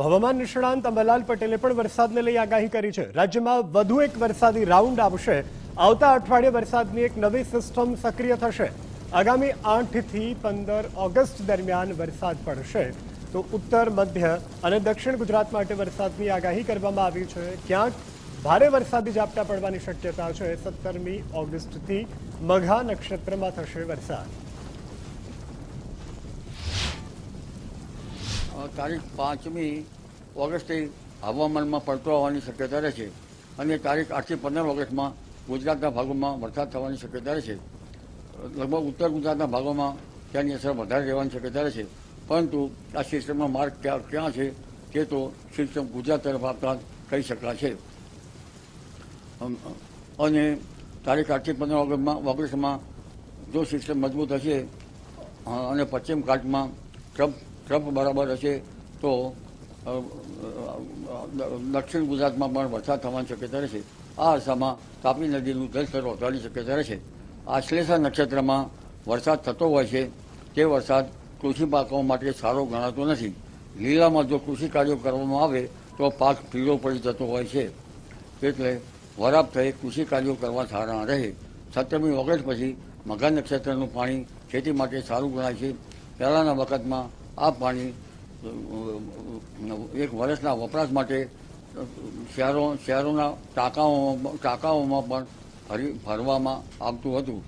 તો હવામાન નિષ્ણાંત અંબાલાલ પટેલે પણ વરસાદને લઈ આગાહી કરી છે। રાજ્યમાં વધુ એક વરસાદી રાઉન્ડ આવશે। આવતા અઠવાડિયે વરસાદની એક નવી સિસ્ટમ સક્રિય થશે। આગામી 8 થી 15 ઓગસ્ટ દરમિયાન વરસાદ પડશે। તો ઉત્તર મધ્ય અને દક્ષિણ ગુજરાત માટે વરસાદની આગાહી કરવામાં આવી છે। ક્યાંક ભારે વરસાદી ઝાપટા પડવાની શક્યતા છે। 17મી ઓગસ્ટથી મઘા નક્ષત્રમાં થશે વરસાદ। તારીખ 5મી ઓગસ્ટે હવામાનમાં પલટો આવવાની શક્યતા રહેશે અને તારીખ 8 થી 15 ઓગસ્ટમાં ગુજરાતના ભાગોમાં વરસાદ થવાની શક્યતા રહેશે। લગભગ ઉત્તર ગુજરાતના ભાગોમાં તેની અસર વધારે રહેવાની શક્યતા રહેશે, પરંતુ આ સિસ્ટમનો માર્ગ ક્યાં છે તે તો સિસ્ટમ ગુજરાત તરફ આવતા કહી શકાશે। અને તારીખ 8 થી 15 ઓગસ્ટમાં જો સિસ્ટમ મજબૂત હશે અને પશ્ચિમ ઘાટમાં ટ્રફ બરાબર હશે તો દક્ષિણ ગુજરાતમાં પણ વરસાદ થવાની શક્યતા રહેશે। આ અરસામાં તાપી નદીનું જળસ્તર વધવાની શક્યતા રહેશે। આશ્લેષા નક્ષત્રમાં વરસાદ થતો હોય છે તે વરસાદ કૃષિ પાકો માટે સારો ગણાતો નથી। લીલામાં જો કૃષિ કાર્યો કરવામાં આવે તો પાક પીળો પડી જતો હોય છે, એટલે વરાપ થઈ કૃષિ કાર્યો કરવા સારા રહે। 17મી ઓગસ્ટ પછી મઘા નક્ષત્રનું પાણી ખેતી માટે સારું ગણાય છે। પહેલાંના વખતમાં આ પાણી એક વર્ષના વપરાશ માટે શહેરોના ટાંકાઓમાં પણ ભરવામાં આવતું હતું,